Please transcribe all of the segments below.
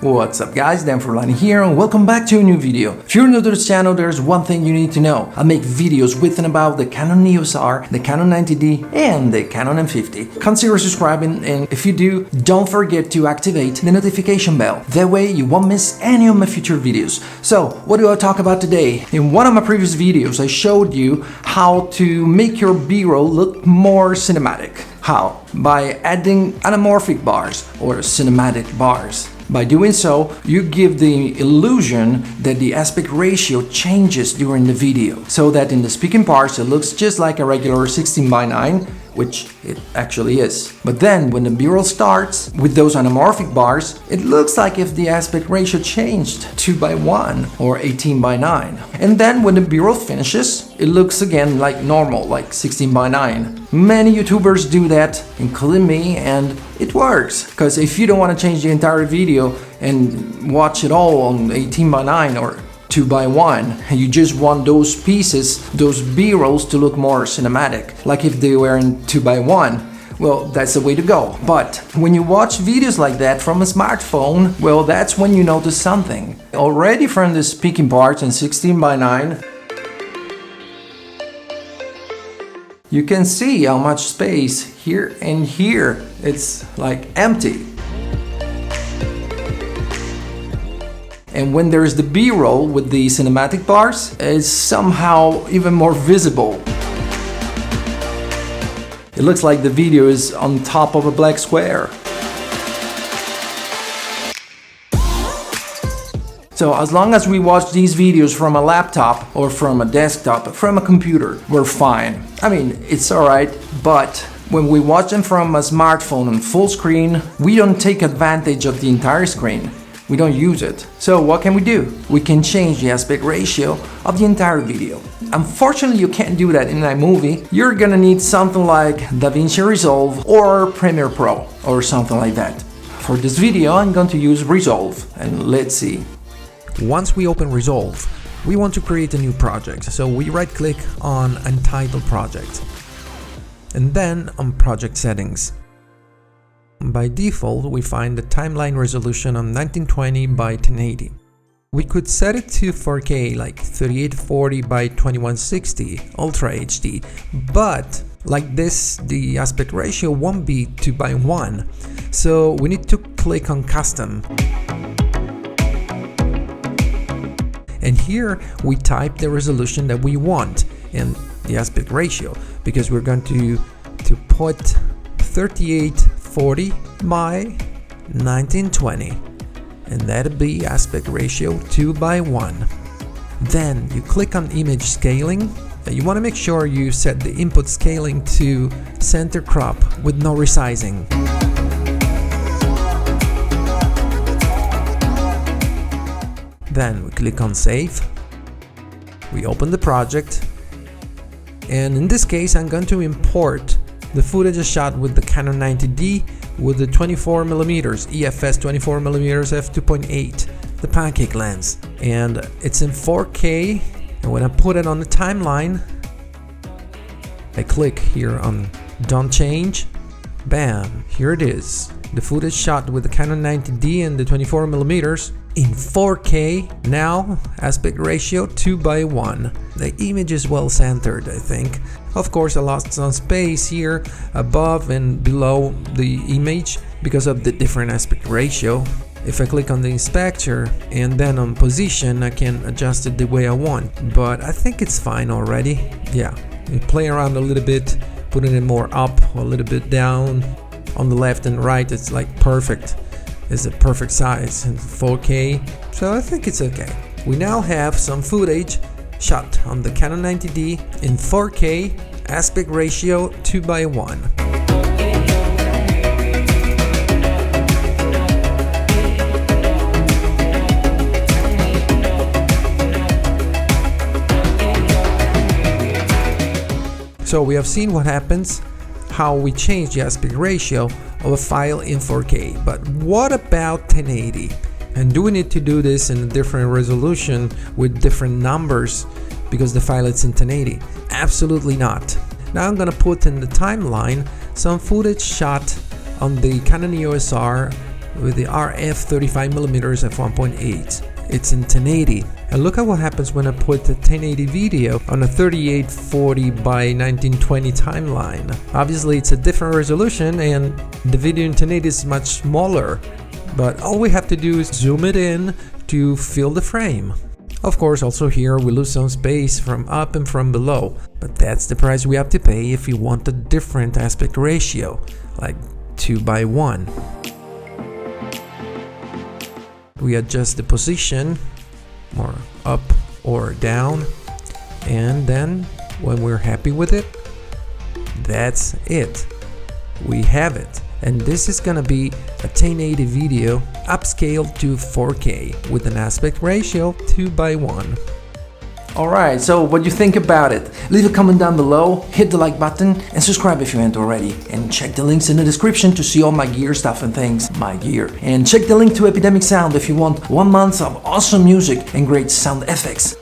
What's up guys, Dan Furlani here and welcome back to a new video. If you're new to this channel, there's one thing you need to know. I make videos with and about the Canon EOS R, the Canon 90D and the Canon M50. Consider subscribing, and if you do, don't forget to activate the notification bell. That way you won't miss any of my future videos. So, what do I talk about today? In one of my previous videos I showed you how to make your B-roll look more cinematic. How? By adding anamorphic bars or cinematic bars. By doing so, you give the illusion that the aspect ratio changes during the video, so that in the speaking parts it looks just like a regular 16:9, which it actually is. But then when the B-roll starts with those anamorphic bars, it looks like if the aspect ratio changed 2:1 or 18:9. And then when the B-roll finishes, it looks again like normal, like 16:9. Many YouTubers do that, including me, and it works. Because if you don't want to change the entire video and watch it all on 18:9 or 2:1, you just want those pieces, those B-rolls to look more cinematic, like if they were in 2:1, well, that's the way to go. But when you watch videos like that from a smartphone, well, that's when you notice something. Already from the speaking parts in 16:9, you can see how much space here and here, it's like empty. And when there's the B-roll with the cinematic bars, it's somehow even more visible. It looks like the video is on top of a black square. So as long as we watch these videos from a laptop or from a desktop, from a computer, we're fine. I mean, it's alright, but when we watch them from a smartphone on full screen, we don't take advantage of the entire screen. We don't use it. So what can we do? We can change the aspect ratio of the entire video. Unfortunately, you can't do that in iMovie. You're gonna need something like DaVinci Resolve or Premiere Pro or something like that. For this video, I'm going to use Resolve, and let's see. Once we open Resolve, we want to create a new project, so we right-click on Untitled Project and then on Project Settings. By default, we find the timeline resolution on 1920 by 1080. We could set it to 4K, like 3840 by 2160 Ultra HD, but like this, the aspect ratio won't be 2:1, so we need to click on Custom. And here we type the resolution that we want and the aspect ratio, because we're going to put 3840 by 1920, and that'll be aspect ratio 2:1. Then you click on image scaling. You want to make sure you set the input scaling to center crop with no resizing. Then we click on save. We open the project, and in this case I'm going to import the footage I shot with the Canon 90D with the 24mm EFS 24mm f2.8, the pancake lens, and it's in 4K. And when I put it on the timeline, I click here on Don't Change. Bam! Here it is. The footage shot with the Canon 90D and the 24mm in 4K. Now aspect ratio 2:1. The image is well centered, I think. Of course, I lost some space here above and below the image because of the different aspect ratio. If I click on the inspector and then on position, I can adjust it the way I want, but I think it's fine already. Yeah, you play around a little bit, putting it more up, a little bit down. On the left and right, it's like perfect. It's a perfect size in 4K, so I think it's okay. We now have some footage shot on the Canon 90D in 4K, aspect ratio 2:1. So we have seen what happens, how we change the aspect ratio of a file in 4K, but what about 1080? And do we need to do this in a different resolution with different numbers because the file is in 1080? Absolutely not. Now I'm gonna put in the timeline some footage shot on the Canon EOS R with the RF 35mm f1.8. It's in 1080. And look at what happens when I put the 1080 video on a 3840 by 1920 timeline. Obviously it's a different resolution and the video in 1080 is much smaller, but all we have to do is zoom it in to fill the frame. Of course, also here we lose some space from up and from below, but that's the price we have to pay if you want a different aspect ratio, like 2:1. We adjust the position, or up or down, and then when we're happy with it, that's it. We have it. And this is gonna be a 1080 video upscaled to 4K with an aspect ratio 2:1. Alright, so what do you think about it? Leave a comment down below, hit the like button, and subscribe if you haven't already. And check the links in the description to see all my gear stuff and things, my gear. And check the link to Epidemic Sound if you want 1 month of awesome music and great sound effects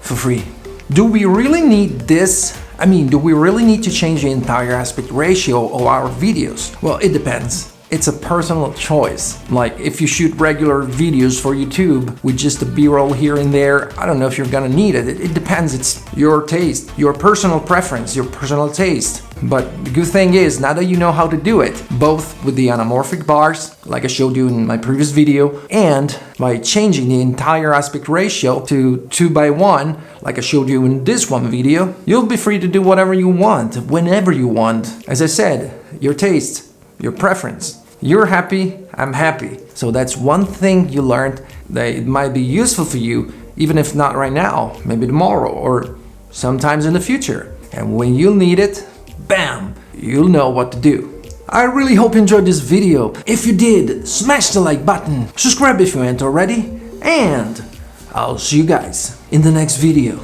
for free. Do we really need this? I mean, do we really need to change the entire aspect ratio of our videos? Well, it depends. It's a personal choice. Like, if you shoot regular videos for YouTube with just a B-roll here and there, I don't know if you're gonna need it. It depends. It's your taste, your personal preference, your personal taste. But the good thing is, now that you know how to do it, both with the anamorphic bars, like I showed you in my previous video, and by changing the entire aspect ratio to 2:1, like I showed you in this one video, you'll be free to do whatever you want, whenever you want. As I said, your taste, your preference. You're happy, I'm happy. So that's one thing you learned that it might be useful for you, even if not right now, maybe tomorrow or sometimes in the future. And when you'll need it, bam, you'll know what to do. I really hope you enjoyed this video. If you did, smash the like button, subscribe if you haven't already, and I'll see you guys in the next video.